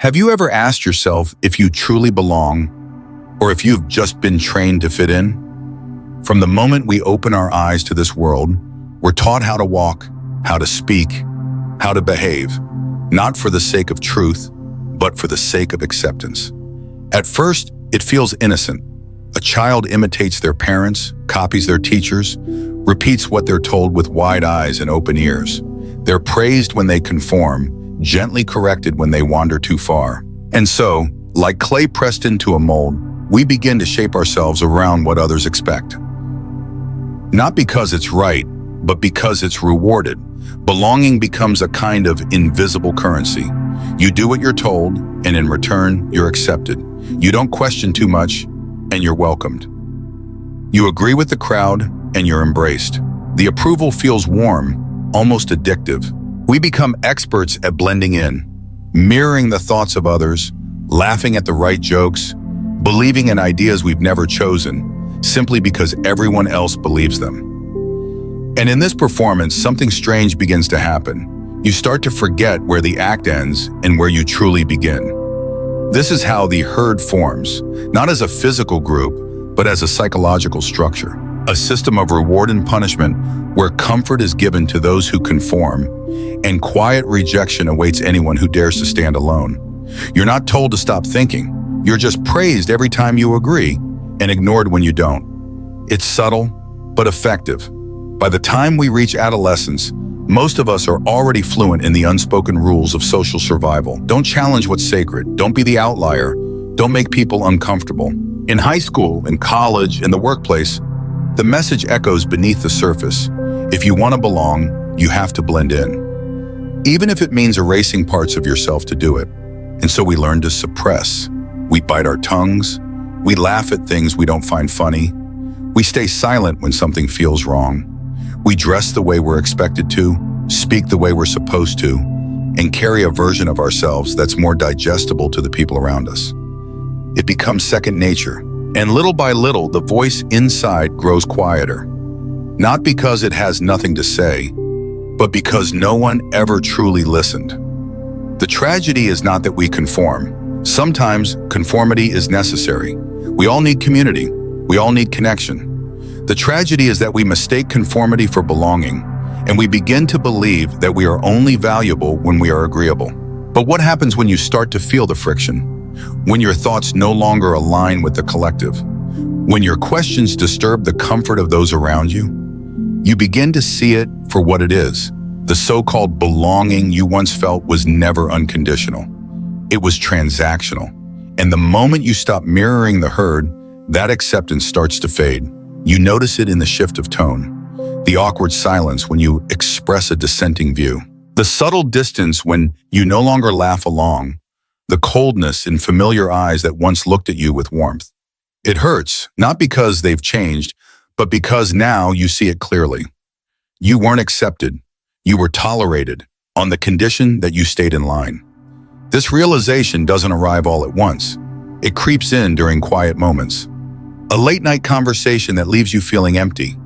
Have you ever asked yourself if you truly belong, or if you've just been trained to fit in? From the moment we open our eyes to this world, we're taught how to walk, how to speak, how to behave, not for the sake of truth, but for the sake of acceptance. At first, it feels innocent. A child imitates their parents, copies their teachers, repeats what they're told with wide eyes and open ears. They're praised when they conform, gently corrected when they wander too far. And so, like clay pressed into a mold, we begin to shape ourselves around what others expect. Not because it's right, but because it's rewarded. Belonging becomes a kind of invisible currency. You do what you're told, and in return, you're accepted. You don't question too much, and you're welcomed. You agree with the crowd, and you're embraced. The approval feels warm, almost addictive. We become experts at blending in, mirroring the thoughts of others, laughing at the right jokes, believing in ideas we've never chosen, simply because everyone else believes them. And in this performance, something strange begins to happen. You start to forget where the act ends and where you truly begin. This is how the herd forms, not as a physical group, but as a psychological structure. A system of reward and punishment where comfort is given to those who conform, and quiet rejection awaits anyone who dares to stand alone. You're not told to stop thinking. You're just praised every time you agree and ignored when you don't. It's subtle, but effective. By the time we reach adolescence, most of us are already fluent in the unspoken rules of social survival. Don't challenge what's sacred. Don't be the outlier. Don't make people uncomfortable. In high school, in college, in the workplace, the message echoes beneath the surface. If you want to belong, you have to blend in. Even if it means erasing parts of yourself to do it. And so we learn to suppress. We bite our tongues. We laugh at things we don't find funny. We stay silent when something feels wrong. We dress the way we're expected to, speak the way we're supposed to, and carry a version of ourselves that's more digestible to the people around us. It becomes second nature. And little by little, the voice inside grows quieter. Not because it has nothing to say, but because no one ever truly listened. The tragedy is not that we conform. Sometimes conformity is necessary. We all need community. We all need connection. The tragedy is that we mistake conformity for belonging, and we begin to believe that we are only valuable when we are agreeable. But what happens when you start to feel the friction? When your thoughts no longer align with the collective? When your questions disturb the comfort of those around you? You begin to see it for what it is. The so-called belonging you once felt was never unconditional. It was transactional. And the moment you stop mirroring the herd, that acceptance starts to fade. You notice it in the shift of tone, the awkward silence when you express a dissenting view, the subtle distance when you no longer laugh along, the coldness in familiar eyes that once looked at you with warmth. It hurts, not because they've changed, but because now you see it clearly. You weren't accepted. You were tolerated on the condition that you stayed in line. This realization doesn't arrive all at once. It creeps in during quiet moments. A late-night conversation that leaves you feeling empty.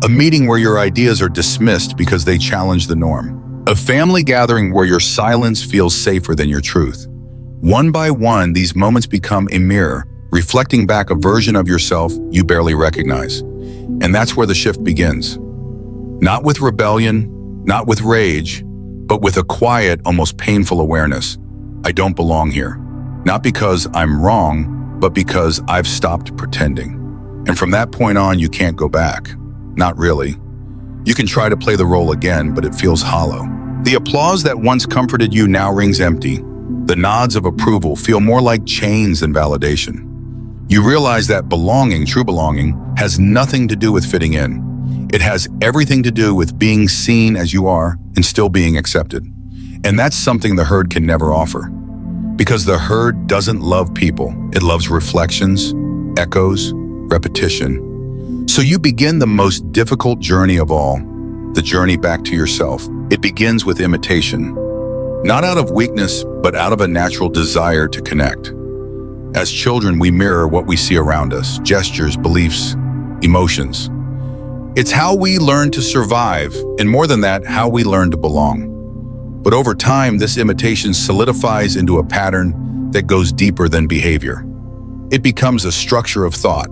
A meeting where your ideas are dismissed because they challenge the norm. A family gathering where your silence feels safer than your truth. One by one, these moments become a mirror, reflecting back a version of yourself you barely recognize. And that's where the shift begins. Not with rebellion, not with rage, but with a quiet, almost painful awareness. I don't belong here. Not because I'm wrong, but because I've stopped pretending. And from that point on, you can't go back. Not really. You can try to play the role again, but it feels hollow. The applause that once comforted you now rings empty. The nods of approval feel more like chains than validation. You realize that belonging, true belonging, has nothing to do with fitting in. It has everything to do with being seen as you are and still being accepted. And that's something the herd can never offer. Because the herd doesn't love people. It loves reflections, echoes, repetition. So you begin the most difficult journey of all, the journey back to yourself. It begins with imitation. Not out of weakness, but out of a natural desire to connect. As children, we mirror what we see around us, gestures, beliefs, emotions. It's how we learn to survive, and more than that, how we learn to belong. But over time, this imitation solidifies into a pattern that goes deeper than behavior. It becomes a structure of thought,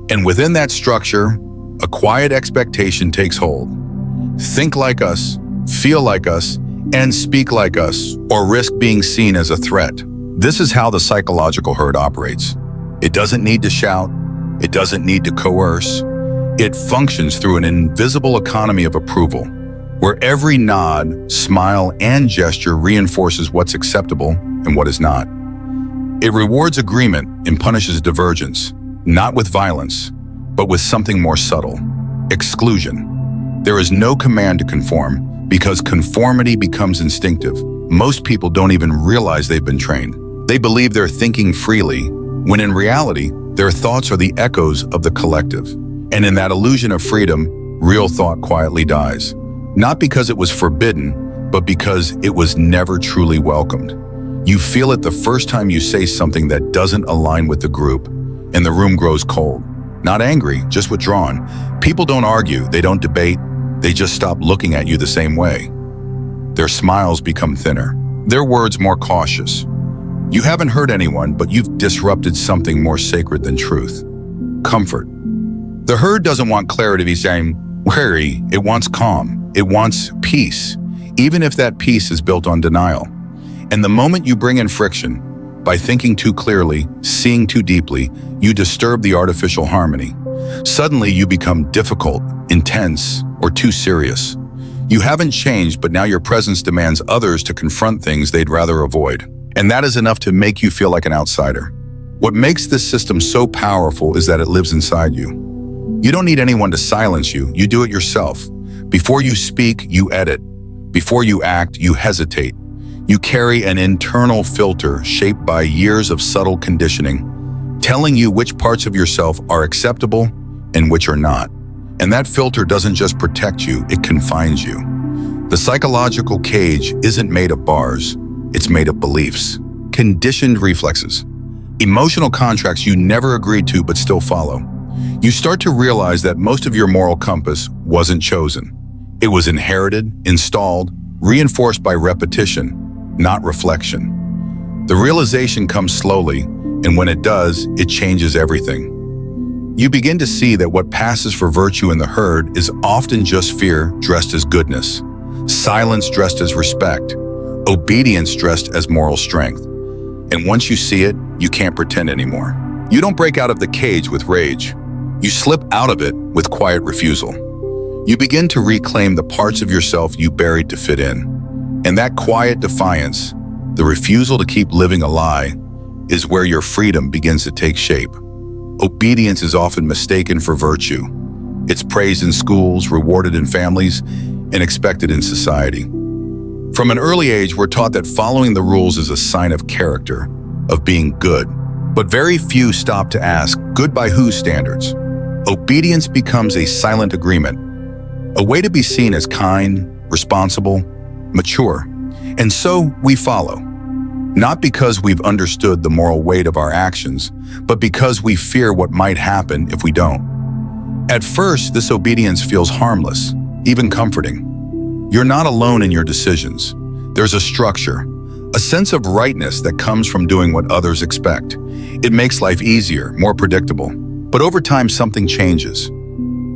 and within that structure, a quiet expectation takes hold. Think like us, feel like us, and speak like us, or risk being seen as a threat. This is how the psychological herd operates. It doesn't need to shout. It doesn't need to coerce. It functions through an invisible economy of approval, where every nod, smile, and gesture reinforces what's acceptable and what is not. It rewards agreement and punishes divergence, not with violence, but with something more subtle: exclusion. There is no command to conform, because conformity becomes instinctive. Most people don't even realize they've been trained. They believe they're thinking freely, when in reality, their thoughts are the echoes of the collective. And in that illusion of freedom, real thought quietly dies. Not because it was forbidden, but because it was never truly welcomed. You feel it the first time you say something that doesn't align with the group, and the room grows cold. Not angry, just withdrawn. People don't argue, they don't debate, they just stop looking at you the same way. Their smiles become thinner, their words more cautious. You haven't hurt anyone, but you've disrupted something more sacred than truth: comfort. The herd doesn't want clarity to be saying, wary, it wants calm, it wants peace, even if that peace is built on denial. And the moment you bring in friction, by thinking too clearly, seeing too deeply, you disturb the artificial harmony. Suddenly you become difficult, intense, or too serious. You haven't changed, but now your presence demands others to confront things they'd rather avoid. And that is enough to make you feel like an outsider. What makes this system so powerful is that it lives inside you. You don't need anyone to silence you, you do it yourself. Before you speak, you edit. Before you act, you hesitate. You carry an internal filter shaped by years of subtle conditioning, telling you which parts of yourself are acceptable and which are not. And that filter doesn't just protect you, it confines you. The psychological cage isn't made of bars, it's made of beliefs. Conditioned reflexes. Emotional contracts you never agreed to but still follow. You start to realize that most of your moral compass wasn't chosen. It was inherited, installed, reinforced by repetition, not reflection. The realization comes slowly, and when it does, it changes everything. You begin to see that what passes for virtue in the herd is often just fear dressed as goodness, silence dressed as respect, obedience dressed as moral strength. And once you see it, you can't pretend anymore. You don't break out of the cage with rage. You slip out of it with quiet refusal. You begin to reclaim the parts of yourself you buried to fit in. And that quiet defiance, the refusal to keep living a lie, is where your freedom begins to take shape. Obedience is often mistaken for virtue. It's praised in schools, rewarded in families, and expected in society. From an early age, we're taught that following the rules is a sign of character, of being good. But very few stop to ask, good by whose standards? Obedience becomes a silent agreement, a way to be seen as kind, responsible, mature. And so we follow, not because we've understood the moral weight of our actions, but because we fear what might happen if we don't. At first, this obedience feels harmless, even comforting. You're not alone in your decisions. There's a structure, a sense of rightness that comes from doing what others expect. It makes life easier, more predictable. But over time, something changes.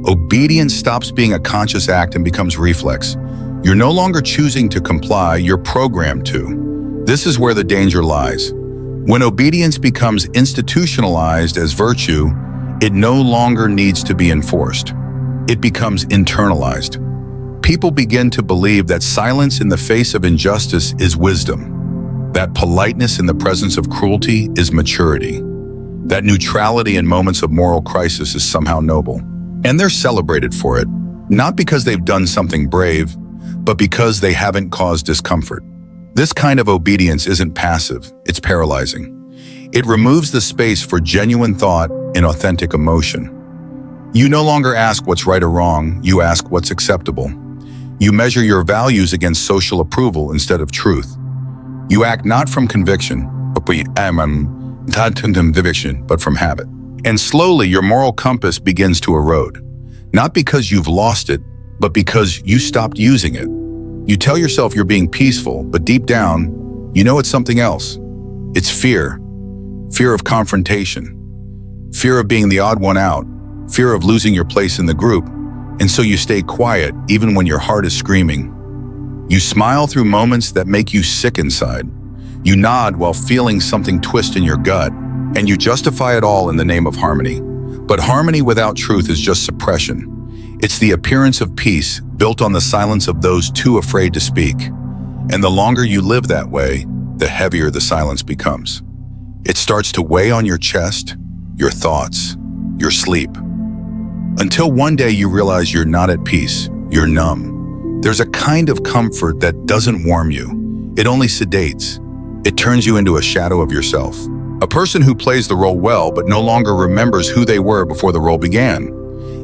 Obedience stops being a conscious act and becomes reflex. You're no longer choosing to comply, you're programmed to. This is where the danger lies. When obedience becomes institutionalized as virtue, it no longer needs to be enforced. It becomes internalized. People begin to believe that silence in the face of injustice is wisdom, that politeness in the presence of cruelty is maturity, that neutrality in moments of moral crisis is somehow noble. And they're celebrated for it, not because they've done something brave, but because they haven't caused discomfort. This kind of obedience isn't passive, it's paralyzing. It removes the space for genuine thought and authentic emotion. You no longer ask what's right or wrong, you ask what's acceptable. You measure your values against social approval instead of truth. You act not from conviction, but from habit. And slowly your moral compass begins to erode. Not because you've lost it, but because you stopped using it. You tell yourself you're being peaceful, but deep down, you know it's something else. It's fear. Fear of confrontation. Fear of being the odd one out. Fear of losing your place in the group. And so you stay quiet even when your heart is screaming. You smile through moments that make you sick inside. You nod while feeling something twist in your gut. And you justify it all in the name of harmony. But harmony without truth is just suppression. It's the appearance of peace built on the silence of those too afraid to speak. And the longer you live that way, the heavier the silence becomes. It starts to weigh on your chest, your thoughts, your sleep. Until one day you realize you're not at peace, you're numb. There's a kind of comfort that doesn't warm you. It only sedates. It turns you into a shadow of yourself. A person who plays the role well but no longer remembers who they were before the role began.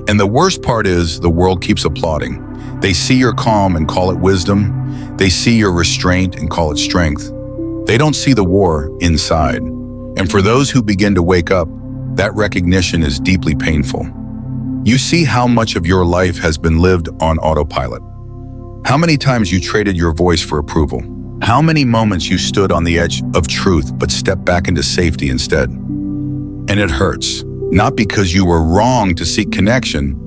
And the worst part is the world keeps applauding. They see your calm and call it wisdom. They see your restraint and call it strength. They don't see the war inside. And for those who begin to wake up, that recognition is deeply painful. You see how much of your life has been lived on autopilot. How many times you traded your voice for approval. How many moments you stood on the edge of truth but stepped back into safety instead. And it hurts, not because you were wrong to seek connection,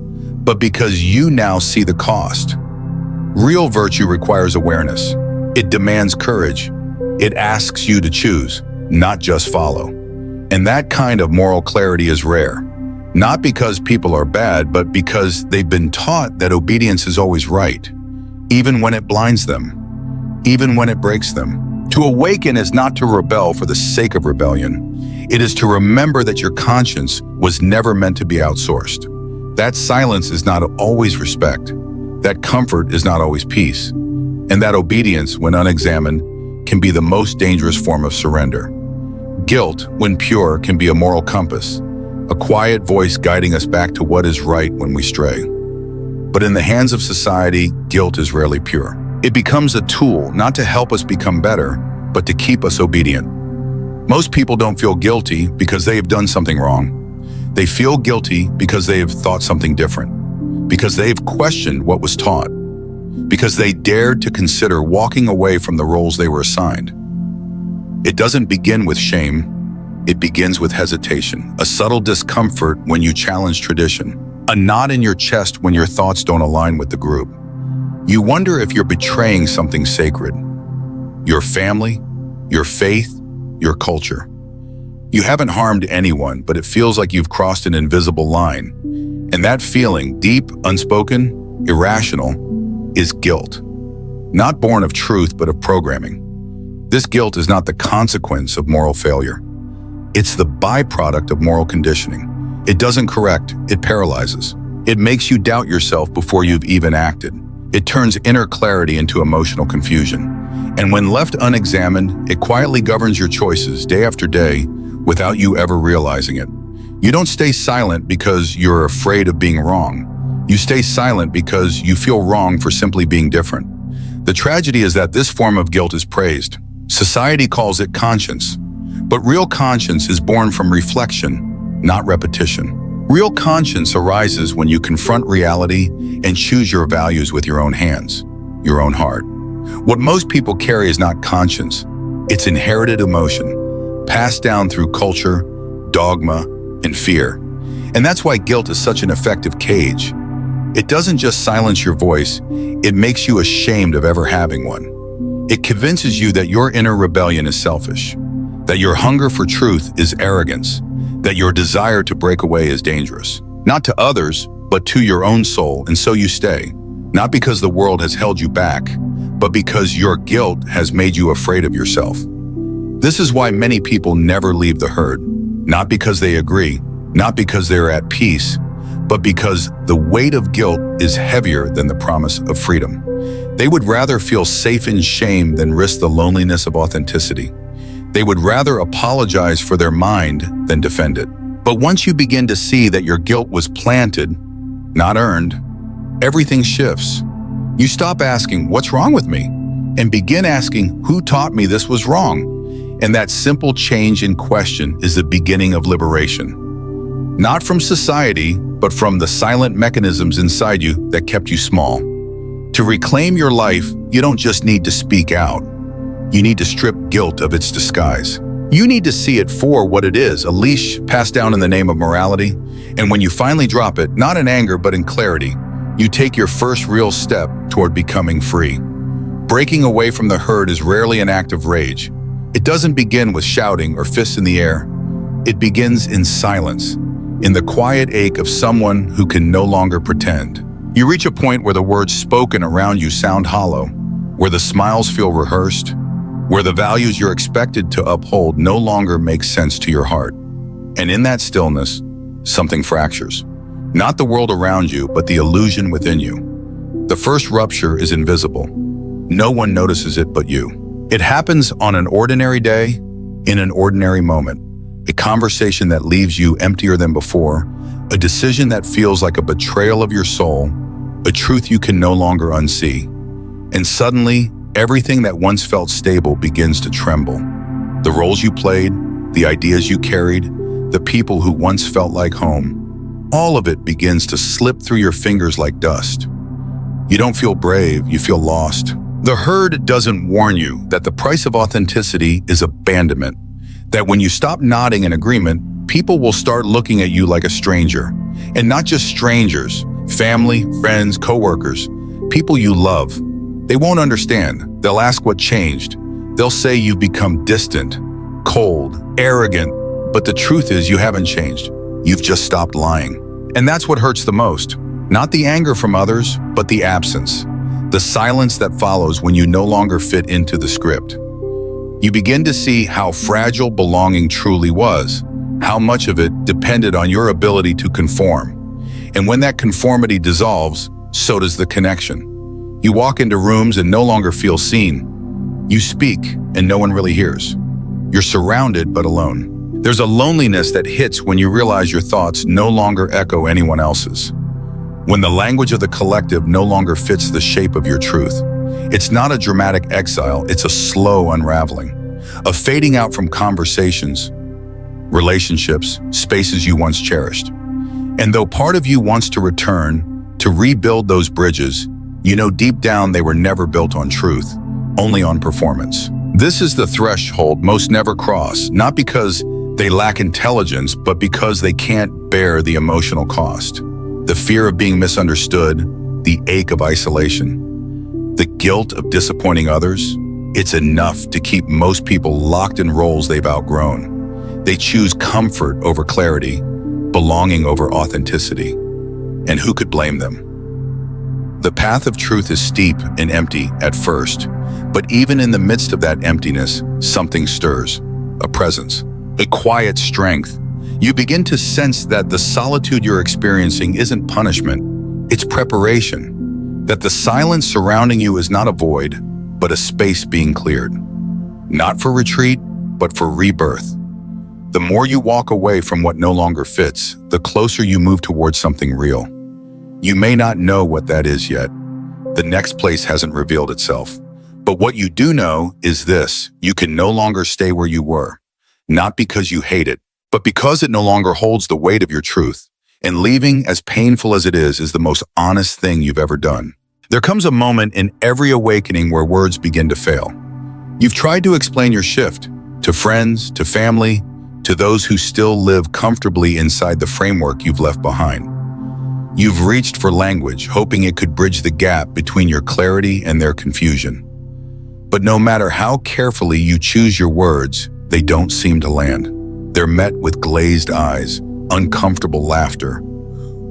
but because you now see the cost. Real virtue requires awareness. It demands courage. It asks you to choose, not just follow. And that kind of moral clarity is rare. Not because people are bad, but because they've been taught that obedience is always right, even when it blinds them, even when it breaks them. To awaken is not to rebel for the sake of rebellion. It is to remember that your conscience was never meant to be outsourced. That silence is not always respect. That comfort is not always peace. And that obedience, when unexamined, can be the most dangerous form of surrender. Guilt, when pure, can be a moral compass, a quiet voice guiding us back to what is right when we stray. But in the hands of society, guilt is rarely pure. It becomes a tool not to help us become better, but to keep us obedient. Most people don't feel guilty because they have done something wrong. They feel guilty because they have thought something different, because they've questioned what was taught, because they dared to consider walking away from the roles they were assigned. It doesn't begin with shame. It begins with hesitation, a subtle discomfort when you challenge tradition, a knot in your chest when your thoughts don't align with the group. You wonder if you're betraying something sacred, your family, your faith, your culture. You haven't harmed anyone, but it feels like you've crossed an invisible line. And that feeling, deep, unspoken, irrational, is guilt. Not born of truth, but of programming. This guilt is not the consequence of moral failure. It's the byproduct of moral conditioning. It doesn't correct, it paralyzes. It makes you doubt yourself before you've even acted. It turns inner clarity into emotional confusion. And when left unexamined, it quietly governs your choices day after day without you ever realizing it. You don't stay silent because you're afraid of being wrong. You stay silent because you feel wrong for simply being different. The tragedy is that this form of guilt is praised. Society calls it conscience. But real conscience is born from reflection, not repetition. Real conscience arises when you confront reality and choose your values with your own hands, your own heart. What most people carry is not conscience. It's inherited emotion, passed down through culture, dogma, and fear. And that's why guilt is such an effective cage. It doesn't just silence your voice, it makes you ashamed of ever having one. It convinces you that your inner rebellion is selfish, that your hunger for truth is arrogance, that your desire to break away is dangerous. Not to others, but to your own soul, and so you stay. Not because the world has held you back, but because your guilt has made you afraid of yourself. This is why many people never leave the herd. Not because they agree, not because they're at peace, but because the weight of guilt is heavier than the promise of freedom. They would rather feel safe in shame than risk the loneliness of authenticity. They would rather apologize for their mind than defend it. But once you begin to see that your guilt was planted, not earned, everything shifts. You stop asking, "What's wrong with me?" and begin asking, "Who taught me this was wrong?" And that simple change in question is the beginning of liberation. Not from society, but from the silent mechanisms inside you that kept you small. To reclaim your life, you don't just need to speak out. You need to strip guilt of its disguise. You need to see it for what it is, a leash passed down in the name of morality. And when you finally drop it, not in anger but in clarity, you take your first real step toward becoming free. Breaking away from the herd is rarely an act of rage. It doesn't begin with shouting or fists in the air. It begins in silence, in the quiet ache of someone who can no longer pretend. You reach a point where the words spoken around you sound hollow, where the smiles feel rehearsed, where the values you're expected to uphold no longer make sense to your heart. And in that stillness, something fractures. Not the world around you, but the illusion within you. The first rupture is invisible. No one notices it but you. It happens on an ordinary day, in an ordinary moment. A conversation that leaves you emptier than before, a decision that feels like a betrayal of your soul, a truth you can no longer unsee. And suddenly, everything that once felt stable begins to tremble. The roles you played, the ideas you carried, the people who once felt like home, all of it begins to slip through your fingers like dust. You don't feel brave, you feel lost. The herd doesn't warn you that the price of authenticity is abandonment, that when you stop nodding in agreement, people will start looking at you like a stranger. And not just strangers, family, friends, coworkers, people you love. They won't understand. They'll ask what changed. They'll say you've become distant, cold, arrogant, but the truth is you haven't changed. You've just stopped lying. And that's what hurts the most. Not the anger from others, but the absence. The silence that follows when you no longer fit into the script. You begin to see how fragile belonging truly was, how much of it depended on your ability to conform. And when that conformity dissolves, so does the connection. You walk into rooms and no longer feel seen. You speak and no one really hears. You're surrounded but alone. There's a loneliness that hits when you realize your thoughts no longer echo anyone else's. When the language of the collective no longer fits the shape of your truth. It's not a dramatic exile, it's a slow unraveling. A fading out from conversations, relationships, spaces you once cherished. And though part of you wants to return, to rebuild those bridges, you know deep down they were never built on truth, only on performance. This is the threshold most never cross, not because they lack intelligence, but because they can't bear the emotional cost. The fear of being misunderstood, the ache of isolation, the guilt of disappointing others. It's enough to keep most people locked in roles they've outgrown. They choose comfort over clarity, belonging over authenticity. And who could blame them? The path of truth is steep and empty at first, but even in the midst of that emptiness, something stirs, a presence, a quiet strength. You begin to sense that the solitude you're experiencing isn't punishment, it's preparation, that the silence surrounding you is not a void, but a space being cleared. Not for retreat, but for rebirth. The more you walk away from what no longer fits, the closer you move towards something real. You may not know what that is yet. The next place hasn't revealed itself. But what you do know is this: you can no longer stay where you were, not because you hate it, but because it no longer holds the weight of your truth. And leaving, as painful as it is the most honest thing you've ever done. There comes a moment in every awakening where words begin to fail. You've tried to explain your shift to friends, to family, to those who still live comfortably inside the framework you've left behind. You've reached for language, hoping it could bridge the gap between your clarity and their confusion. But no matter how carefully you choose your words, they don't seem to land. They're met with glazed eyes, uncomfortable laughter,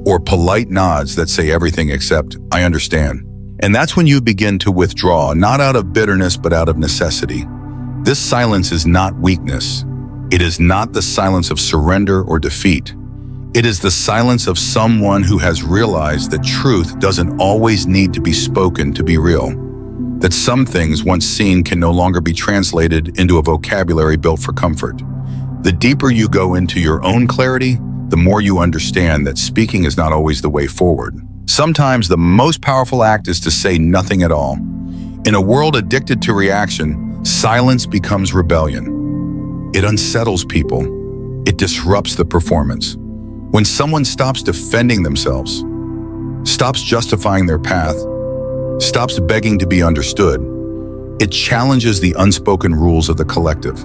or polite nods that say everything except, "I understand." And that's when you begin to withdraw, not out of bitterness, but out of necessity. This silence is not weakness. It is not the silence of surrender or defeat. It is the silence of someone who has realized that truth doesn't always need to be spoken to be real. That some things once seen can no longer be translated into a vocabulary built for comfort. The deeper you go into your own clarity, the more you understand that speaking is not always the way forward. Sometimes the most powerful act is to say nothing at all. In a world addicted to reaction, silence becomes rebellion. It unsettles people. It disrupts the performance. When someone stops defending themselves, stops justifying their path, stops begging to be understood. It challenges the unspoken rules of the collective.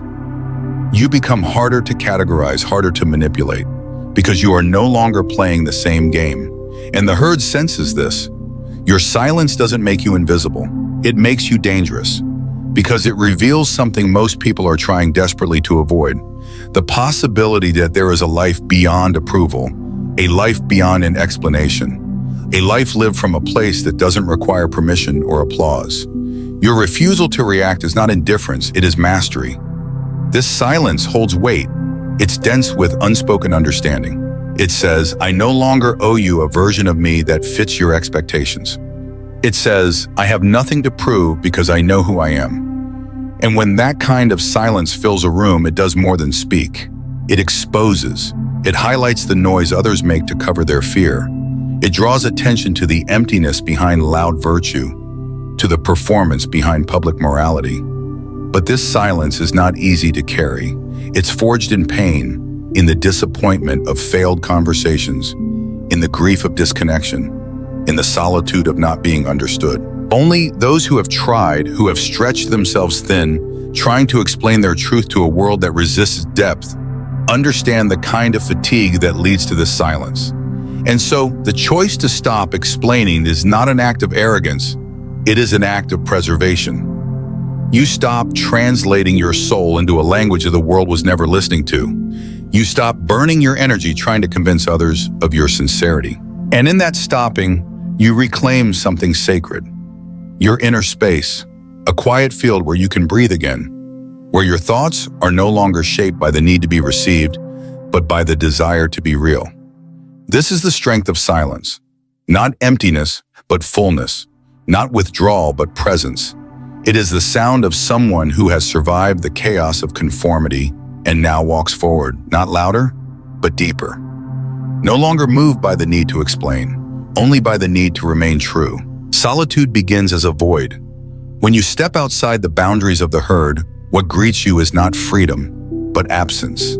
You become harder to categorize, harder to manipulate, because you are no longer playing the same game. And the herd senses this. Your silence doesn't make you invisible. It makes you dangerous, because it reveals something most people are trying desperately to avoid. The possibility that there is a life beyond approval, a life beyond an explanation, a life lived from a place that doesn't require permission or applause. Your refusal to react is not indifference, it is mastery. This silence holds weight. It's dense with unspoken understanding. It says, I no longer owe you a version of me that fits your expectations. It says, I have nothing to prove because I know who I am. And when that kind of silence fills a room, it does more than speak. It exposes. It highlights the noise others make to cover their fear. It draws attention to the emptiness behind loud virtue, to the performance behind public morality. But this silence is not easy to carry. It's forged in pain, in the disappointment of failed conversations, in the grief of disconnection, in the solitude of not being understood. Only those who have tried, who have stretched themselves thin, trying to explain their truth to a world that resists depth, understand the kind of fatigue that leads to this silence. And so, the choice to stop explaining is not an act of arrogance, it is an act of preservation. You stop translating your soul into a language that the world was never listening to. You stop burning your energy trying to convince others of your sincerity. And in that stopping, you reclaim something sacred. Your inner space, a quiet field where you can breathe again, where your thoughts are no longer shaped by the need to be received, but by the desire to be real. This is the strength of silence. Not emptiness, but fullness. Not withdrawal, but presence. It is the sound of someone who has survived the chaos of conformity and now walks forward, not louder, but deeper. No longer moved by the need to explain, only by the need to remain true. Solitude begins as a void. When you step outside the boundaries of the herd, what greets you is not freedom, but absence.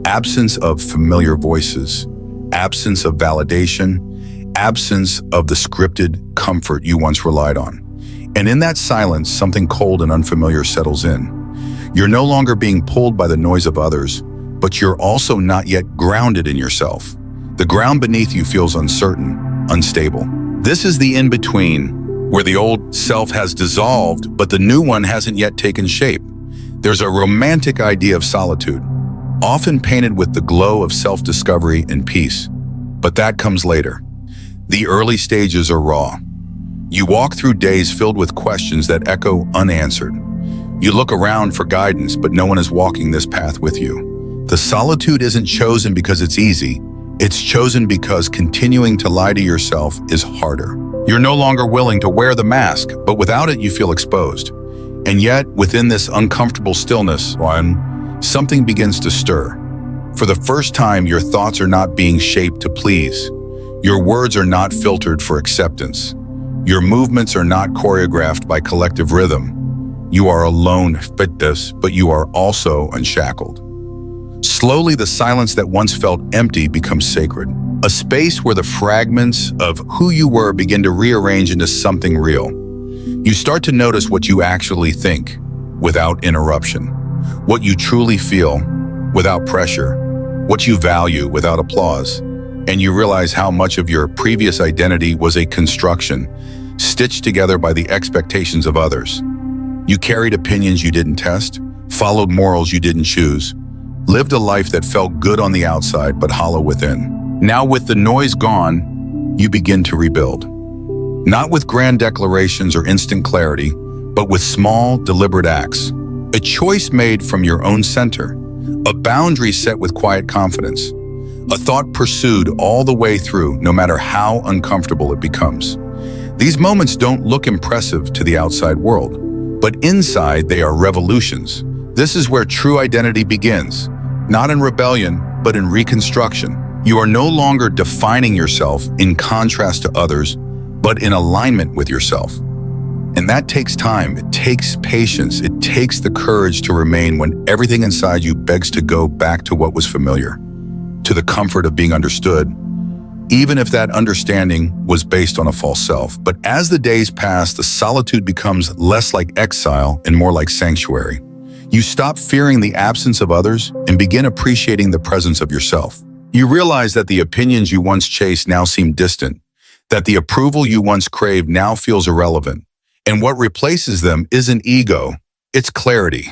Absence of familiar voices, absence of validation, absence of the scripted comfort you once relied on. And in that silence, something cold and unfamiliar settles in. You're no longer being pulled by the noise of others, but you're also not yet grounded in yourself. The ground beneath you feels uncertain, unstable. This is the in-between, where the old self has dissolved, but the new one hasn't yet taken shape. There's a romantic idea of solitude, often painted with the glow of self-discovery and peace. But that comes later. The early stages are raw. You walk through days filled with questions that echo unanswered. You look around for guidance, but no one is walking this path with you. The solitude isn't chosen because it's easy. It's chosen because continuing to lie to yourself is harder. You're no longer willing to wear the mask, but without it, you feel exposed. And yet, within this uncomfortable stillness, something begins to stir. For the first time, your thoughts are not being shaped to please. Your words are not filtered for acceptance. Your movements are not choreographed by collective rhythm. You are alone, but you are also unshackled. Slowly, the silence that once felt empty becomes sacred. A space where the fragments of who you were begin to rearrange into something real. You start to notice what you actually think without interruption, what you truly feel without pressure, what you value without applause. And you realize how much of your previous identity was a construction, stitched together by the expectations of others. You carried opinions you didn't test, followed morals you didn't choose, lived a life that felt good on the outside but hollow within. Now, with the noise gone, you begin to rebuild. Not with grand declarations or instant clarity, but with small, deliberate acts. A choice made from your own center, a boundary set with quiet confidence, a thought pursued all the way through, no matter how uncomfortable it becomes. These moments don't look impressive to the outside world, but inside they are revolutions. This is where true identity begins, not in rebellion, but in reconstruction. You are no longer defining yourself in contrast to others, but in alignment with yourself. And that takes time, it takes patience, it takes the courage to remain when everything inside you begs to go back to what was familiar, to the comfort of being understood, even if that understanding was based on a false self. But as the days pass, the solitude becomes less like exile and more like sanctuary. You stop fearing the absence of others and begin appreciating the presence of yourself. You realize that the opinions you once chased now seem distant, that the approval you once craved now feels irrelevant, and what replaces them isn't ego, it's clarity,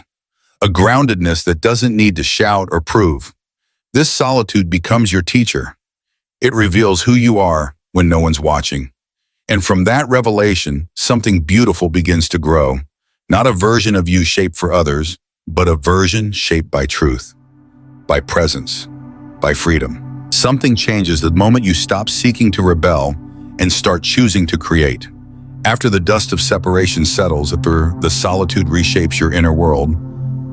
a groundedness that doesn't need to shout or prove. This solitude becomes your teacher. It reveals who you are when no one's watching. And from that revelation, something beautiful begins to grow. Not a version of you shaped for others, but a version shaped by truth, by presence, by freedom. Something changes the moment you stop seeking to rebel and start choosing to create. After the dust of separation settles, after the solitude reshapes your inner world,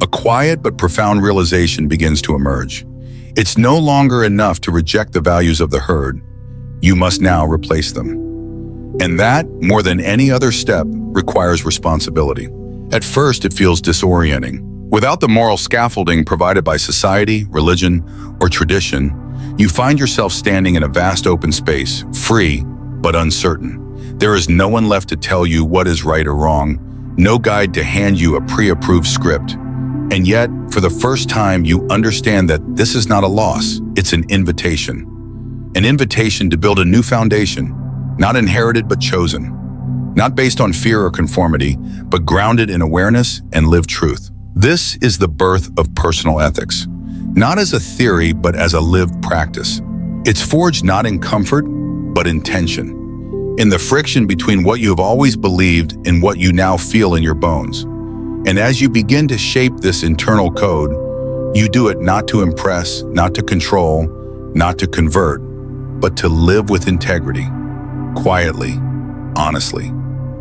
a quiet but profound realization begins to emerge. It's no longer enough to reject the values of the herd. You must now replace them. And that, more than any other step, requires responsibility. At first, it feels disorienting. Without the moral scaffolding provided by society, religion, or tradition, you find yourself standing in a vast open space, free but uncertain. There is no one left to tell you what is right or wrong, no guide to hand you a pre-approved script. And yet, for the first time, you understand that this is not a loss, it's an invitation. An invitation to build a new foundation, not inherited but chosen. Not based on fear or conformity, but grounded in awareness and lived truth. This is the birth of personal ethics, not as a theory, but as a lived practice. It's forged not in comfort, but in tension, in the friction between what you have always believed and what you now feel in your bones. And as you begin to shape this internal code, you do it not to impress, not to control, not to convert, but to live with integrity, quietly, honestly.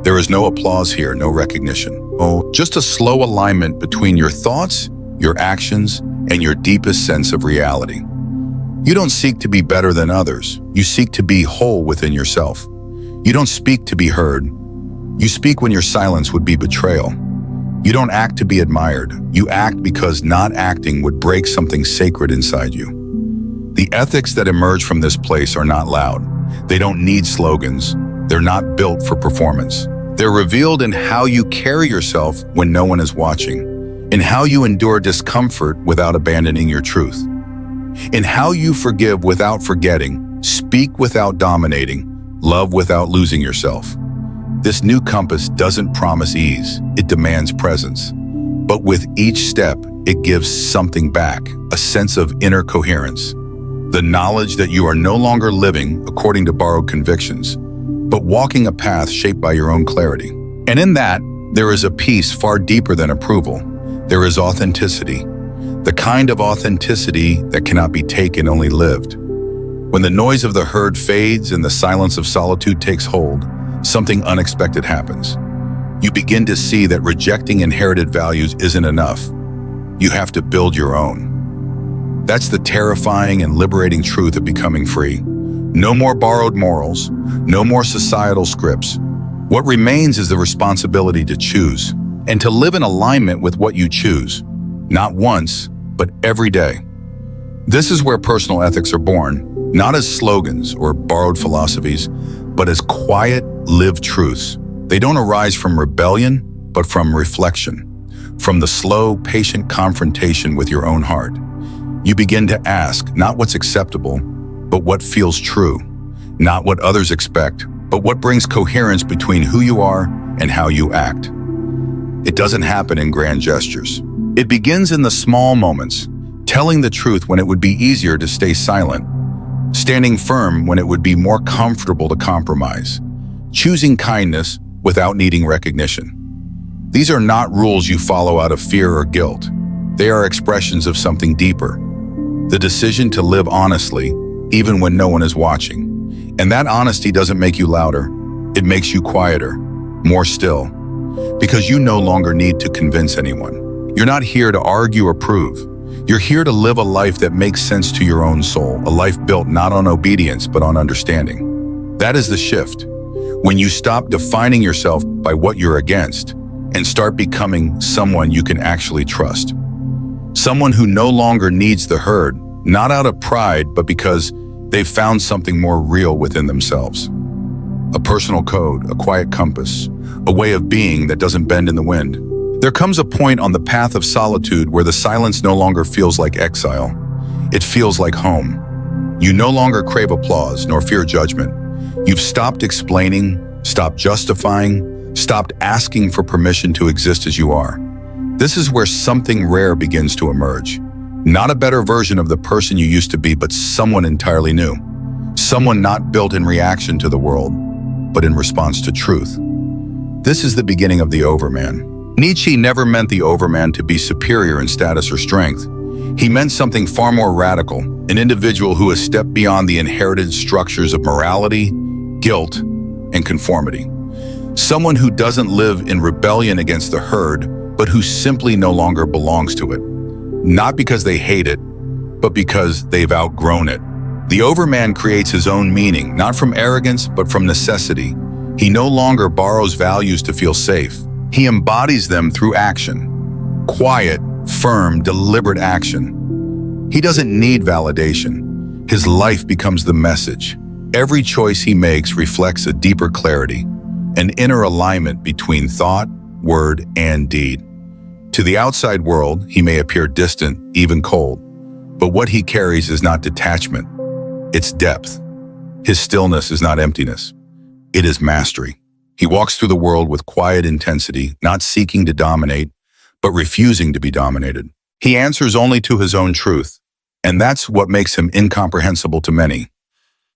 There is no applause here, no recognition. Oh, just a slow alignment between your thoughts, your actions, and your deepest sense of reality. You don't seek to be better than others. You seek to be whole within yourself. You don't speak to be heard. You speak when your silence would be betrayal. You don't act to be admired. You act because not acting would break something sacred inside you. The ethics that emerge from this place are not loud. They don't need slogans. They're not built for performance. They're revealed in how you carry yourself when no one is watching, in how you endure discomfort without abandoning your truth, in how you forgive without forgetting, speak without dominating, love without losing yourself. This new compass doesn't promise ease, it demands presence. But with each step, it gives something back, a sense of inner coherence. The knowledge that you are no longer living according to borrowed convictions, but walking a path shaped by your own clarity. And in that, there is a peace far deeper than approval. There is authenticity, the kind of authenticity that cannot be taken, only lived. When the noise of the herd fades and the silence of solitude takes hold, something unexpected happens. You begin to see that rejecting inherited values isn't enough. You have to build your own. That's the terrifying and liberating truth of becoming free. No more borrowed morals, no more societal scripts. What remains is the responsibility to choose, and to live in alignment with what you choose, not once, but every day. This is where personal ethics are born, not as slogans or borrowed philosophies, but as quiet, lived truths. They don't arise from rebellion, but from reflection, from the slow, patient confrontation with your own heart. You begin to ask not what's acceptable, but what feels true, not what others expect, but what brings coherence between who you are and how you act. It doesn't happen in grand gestures. It begins in the small moments, telling the truth when it would be easier to stay silent, standing firm when it would be more comfortable to compromise, choosing kindness without needing recognition. These are not rules you follow out of fear or guilt. They are expressions of something deeper, the decision to live honestly, even when no one is watching. And that honesty doesn't make you louder. It makes you quieter, more still, because you no longer need to convince anyone. You're not here to argue or prove. You're here to live a life that makes sense to your own soul, a life built not on obedience, but on understanding. That is the shift. When you stop defining yourself by what you're against and start becoming someone you can actually trust. Someone who no longer needs the herd, not out of pride, but because they've found something more real within themselves. A personal code, a quiet compass, a way of being that doesn't bend in the wind. There comes a point on the path of solitude where the silence no longer feels like exile. It feels like home. You no longer crave applause nor fear judgment. You've stopped explaining, stopped justifying, stopped asking for permission to exist as you are. This is where something rare begins to emerge. Not a better version of the person you used to be, but someone entirely new. Someone not built in reaction to the world, but in response to truth. This is the beginning of the overman. Nietzsche never meant the overman to be superior in status or strength. He meant something far more radical, an individual who has stepped beyond the inherited structures of morality, guilt, and conformity. Someone who doesn't live in rebellion against the herd, but who simply no longer belongs to it. Not because they hate it, but because they've outgrown it. The overman creates his own meaning, not from arrogance, but from necessity. He no longer borrows values to feel safe. He embodies them through action. Quiet, firm, deliberate action. He doesn't need validation. His life becomes the message. Every choice he makes reflects a deeper clarity, an inner alignment between thought, word, and deed. To the outside world, he may appear distant, even cold, but what he carries is not detachment, it's depth. His stillness is not emptiness, it is mastery. He walks through the world with quiet intensity, not seeking to dominate, but refusing to be dominated. He answers only to his own truth, and that's what makes him incomprehensible to many.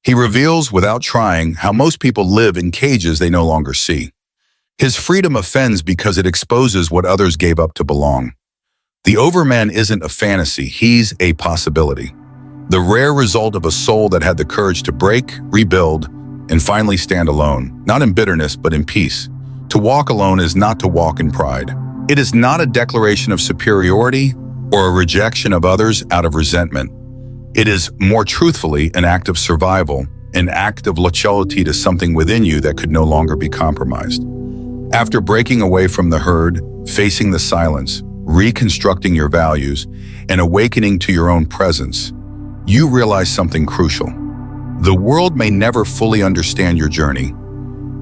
He reveals, without trying, how most people live in cages they no longer see. His freedom offends because it exposes what others gave up to belong. The overman isn't a fantasy, he's a possibility. The rare result of a soul that had the courage to break, rebuild, and finally stand alone, not in bitterness, but in peace. To walk alone is not to walk in pride. It is not a declaration of superiority or a rejection of others out of resentment. It is, more truthfully, an act of survival, an act of loyalty to something within you that could no longer be compromised. After breaking away from the herd, facing the silence, reconstructing your values, and awakening to your own presence, you realize something crucial. The world may never fully understand your journey,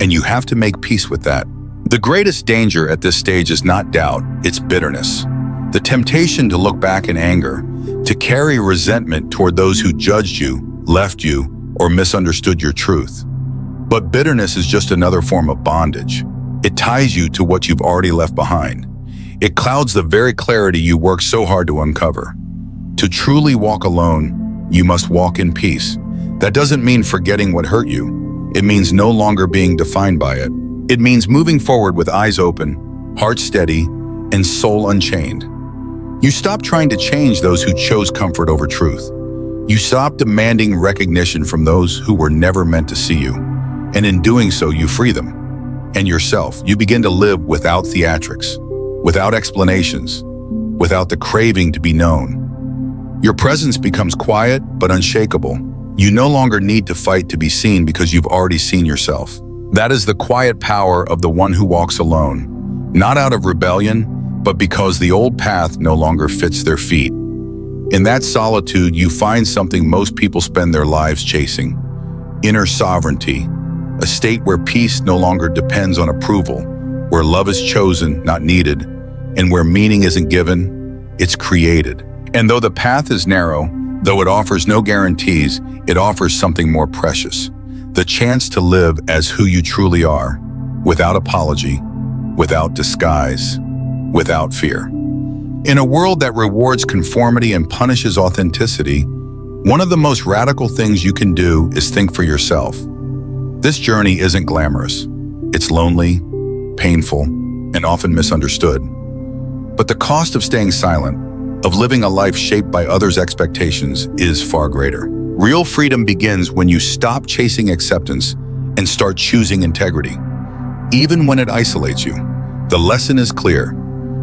and you have to make peace with that. The greatest danger at this stage is not doubt, it's bitterness. The temptation to look back in anger, to carry resentment toward those who judged you, left you, or misunderstood your truth. But bitterness is just another form of bondage. It ties you to what you've already left behind. It clouds the very clarity you worked so hard to uncover. To truly walk alone, you must walk in peace. That doesn't mean forgetting what hurt you. It means no longer being defined by it. It means moving forward with eyes open, heart steady, and soul unchained. You stop trying to change those who chose comfort over truth. You stop demanding recognition from those who were never meant to see you. And in doing so, you free them. And yourself, you begin to live without theatrics, without explanations, without the craving to be known. Your presence becomes quiet but unshakable. You no longer need to fight to be seen because you've already seen yourself. That is the quiet power of the one who walks alone, not out of rebellion, but because the old path no longer fits their feet. In that solitude, you find something most people spend their lives chasing: inner sovereignty, a state where peace no longer depends on approval, where love is chosen, not needed, and where meaning isn't given, it's created. And though the path is narrow, though it offers no guarantees, it offers something more precious: the chance to live as who you truly are, without apology, without disguise, without fear. In a world that rewards conformity and punishes authenticity, one of the most radical things you can do is think for yourself. This journey isn't glamorous. It's lonely, painful, and often misunderstood. But the cost of staying silent, of living a life shaped by others' expectations, is far greater. Real freedom begins when you stop chasing acceptance and start choosing integrity. Even when it isolates you, the lesson is clear.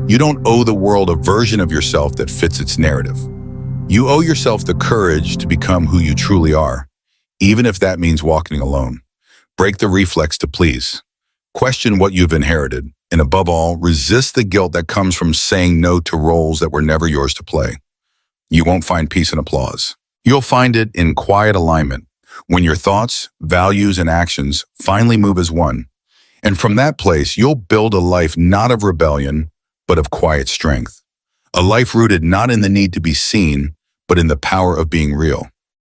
You don't owe the world a version of yourself that fits its narrative. You owe yourself the courage to become who you truly are, even if that means walking alone. Break the reflex to please. Question what you've inherited, and above all, resist the guilt that comes from saying no to roles that were never yours to play. You won't find peace in applause. You'll find it in quiet alignment, when your thoughts, values, and actions finally move as one. And from that place, you'll build a life not of rebellion, but of quiet strength. A life rooted not in the need to be seen, but in the power of being real.